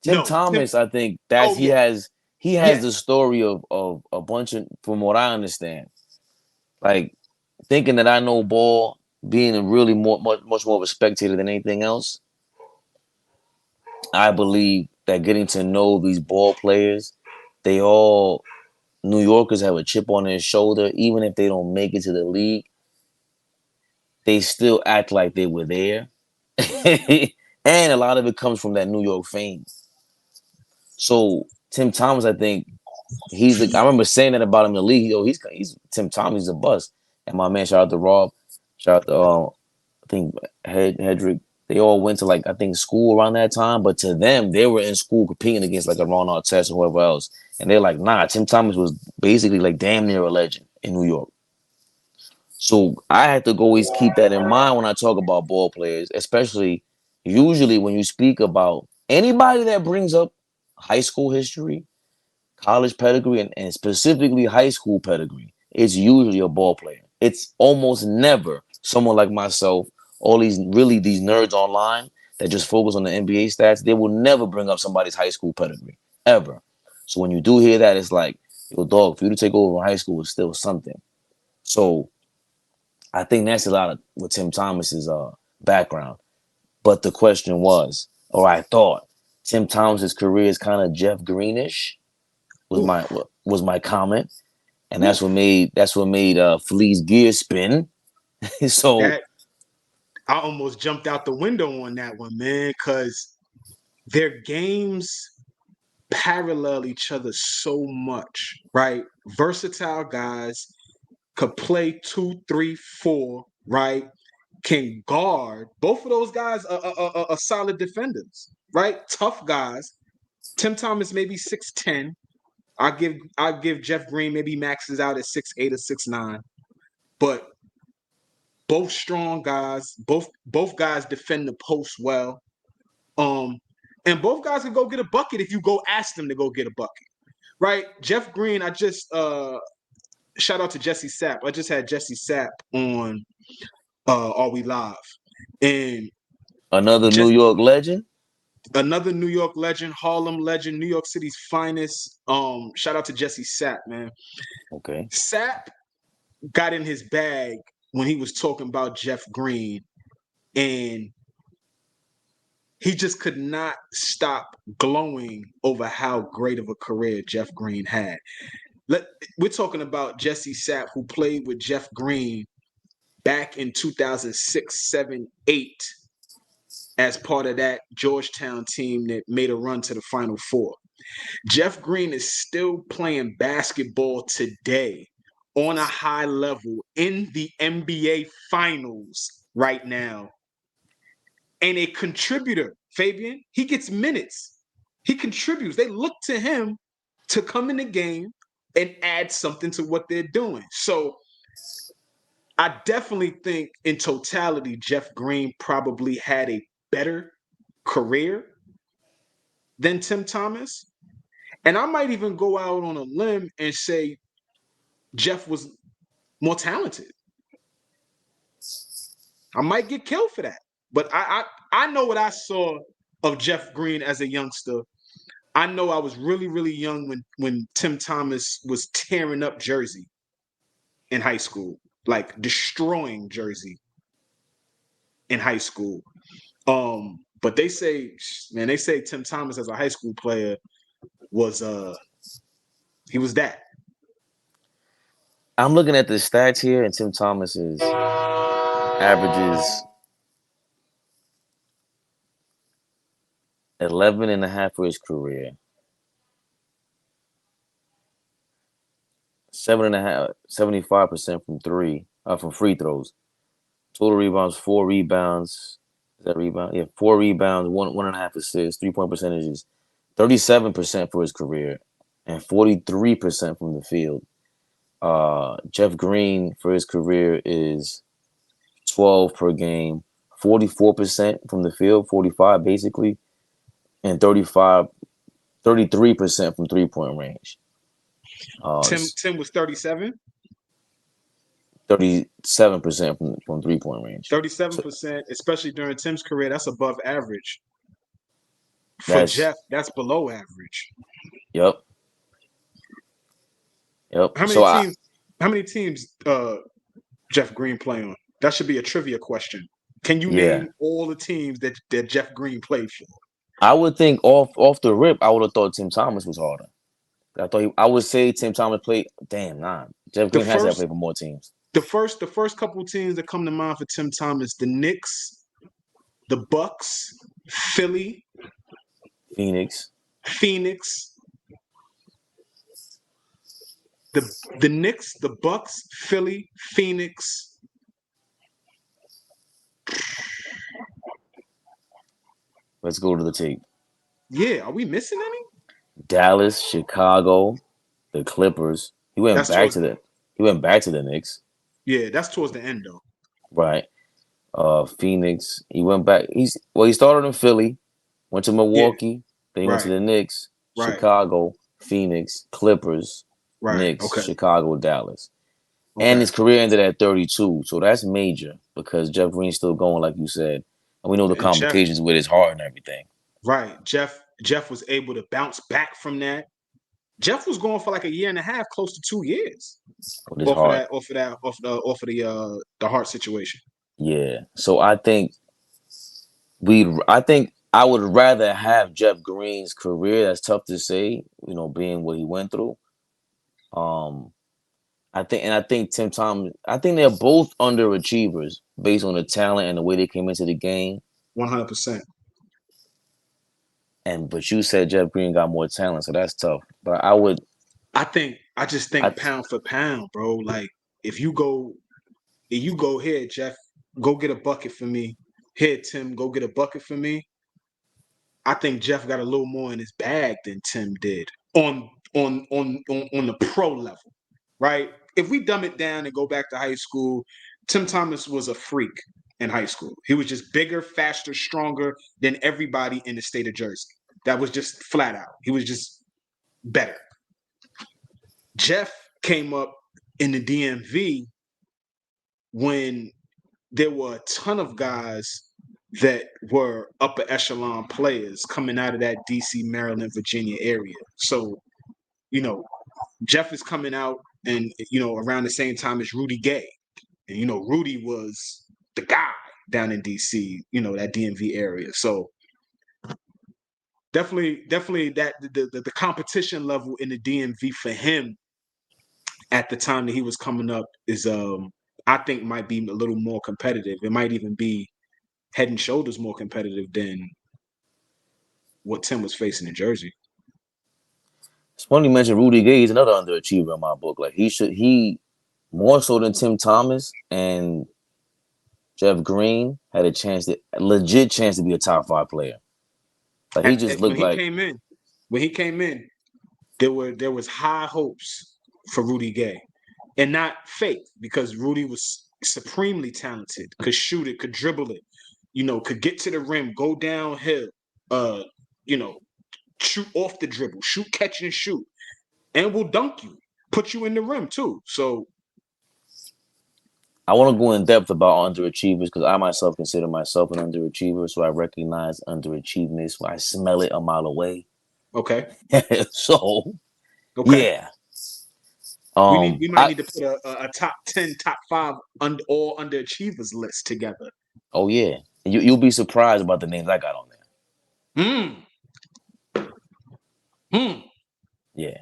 Tim No, Tim. Thomas, I think Oh yeah, he has the yes. story of a bunch of, from what I understand, like thinking that I know ball, being a really much more of a spectator than anything else. I believe that getting to know these ball players, they all New Yorkers have a chip on their shoulder, even if they don't make it to the league, they still act like they were there. And a lot of it comes from that New York fame. So Tim Thomas, I think I remember saying that about him in the league. Yo, he's Tim Thomas, he's a bust. And my man, shout out to Rob, shout out to I think Hedrick. They all went to like I think school around that time, but to them, they were in school competing against like a Ron Artest or whoever else. And they're like, nah, Tim Thomas was basically like damn near a legend in New York. So I had to always keep that in mind when I talk about ball players, especially usually when you speak about anybody that brings up high school history, college pedigree, and specifically high school pedigree. It's usually a ball player. It's almost never someone like myself, all these nerds online that just focus on the NBA stats. They will never bring up somebody's high school pedigree ever. So when you do hear that, it's like, yo, dog, for you to take over in high school is still something. So I think that's a lot of what Tim Thomas's background. But the question was, or I thought, Tim Thomas's career is kind of Jeff Greenish Oof, was my comment, and oof. that's what made Flea's gear spin. So That I almost jumped out the window on that one, man, because their games parallel each other so much, right? Versatile guys could play 2, 3, 4, right? Can guard. Both of those guys are solid defenders, right? Tough guys. Tim Thomas maybe 6'10". I give Jeff Green maybe maxes out at 6'8" or 6'9". But both strong guys. Both guys defend the post well. Um, and both guys can go get a bucket if you go ask them to go get a bucket. Right? Jeff Green, I just shout out to Jesse Sapp. I just had Jesse Sapp on Are We Live. And another New just York legend. another New York legend, Harlem legend, New York City's finest. Shout out to Jesse Sapp, man. Okay, Sapp got in his bag when he was talking about Jeff Green, and he just could not stop glowing over how great of a career Jeff Green had. Let, we're talking about Jesse Sapp, who played with Jeff Green back in 2006, 7, 8 as part of that Georgetown team that made a run to the Final Four. Jeff Green is still playing basketball today on a high level in the NBA Finals right now. And a contributor, Fabian, he gets minutes. He contributes. They look to him to come in the game and add something to what they're doing. So I definitely think in totality, Jeff Green probably had a better career than Tim Thomas. And I might even go out on a limb and say Jeff was more talented. I might get killed for that. But I know what I saw of Jeff Green as a youngster. I know I was really, really young when Tim Thomas was tearing up Jersey in high school, like destroying Jersey in high school. But they say, man, they say Tim Thomas as a high school player was he was that. I'm looking at the stats here, and Tim Thomas's averages 11 and a half for his career, 7.5, 75% from three, from free throws. Total rebounds, 4 rebounds. Is that rebound? Yeah, 4 rebounds, 1.5 assists, 3 point percentages, 37% for his career, and 43% from the field. Jeff Green for his career is 12 per game, 44% from the field, 45 basically, and 33% from 3 point range. Tim was 37. 37% from 3 point range. So 37%, especially during Tim's career, that's above average For That's Jeff, that's below average. yep, yep. How many So teams? How many teams? Jeff Green play on? That should be a trivia question. Can you yeah, name all the teams that Jeff Green played for? I would think off the rip, I would have thought Tim Thomas was harder. I would say Tim Thomas played. Damn, nah. Jeff The Green has to have first, played for more teams. the first couple teams that come to mind for Tim Thomas: the Knicks, the Bucks, Philly, Phoenix. Phoenix. The Knicks, the Bucks, Philly, Phoenix. Let's go to the tape. Yeah, are we missing any? Dallas, Chicago, the Clippers. That's towards He went back to the Knicks. yeah, that's towards the end though. Right. Phoenix. He went back. He started in Philly, went to Yeah, Milwaukee, then he went to right, the Knicks, right, Chicago, Phoenix, Clippers, right. Knicks, Okay, Chicago, Dallas. And okay. his career ended at 32. So that's major because Jeff Green's still going, like you said. And we know the And Jeff, complications with his heart and everything. right. Jeff was able to bounce back from that. Jeff was going for like a year and a half, close to 2 years With his heart. off of the heart situation. Yeah. So I think I would rather have Jeff Green's career. That's tough to say, being what he went through. Um, I think Tim Thomas. I think they're both underachievers based on the talent and the way they came into the game. 100%. But you said Jeff Green got more talent, so that's tough. But I just I think pound for pound, bro. Like if you go here, Jeff, go get a bucket for me. Here, Tim, go get a bucket for me. I think Jeff got a little more in his bag than Tim did on the pro level, right? If we dumb it down and go back to high school, Tim Thomas was a freak in high school. He was just bigger, faster, stronger than everybody in the state of Jersey. That was just flat out. He was just better. Jeff came up in the DMV when there were a ton of guys that were upper echelon players coming out of that DC, Maryland, Virginia area. So, Jeff is coming out and, around the same time as Rudy Gay. And, Rudy was the guy down in DC, that DMV area. So definitely that the competition level in the DMV for him at the time that he was coming up is I think might be a little more competitive. It might even be head and shoulders more competitive than what Tim was facing in Jersey. it's funny you mentioned Rudy Gay. He's another underachiever in my book. Like he more so than Tim Thomas and Jeff Green had a legit chance to be a top 5 player. Like he just When looked he like came in, there was high hopes for Rudy Gay, and not fake because Rudy was supremely talented, could shoot it, could dribble it, could get to the rim, go downhill, you know, shoot off the dribble, shoot, catch, and shoot, and will dunk you, put you in the rim too. So I want to go in depth about underachievers because I myself consider myself an underachiever. So I recognize underachievement when I smell it a mile away. okay, So okay. yeah. We might need to put a top 10, top 5 all underachievers list together. Oh yeah. You'll be surprised about the names I got on there. Hmm. Yeah.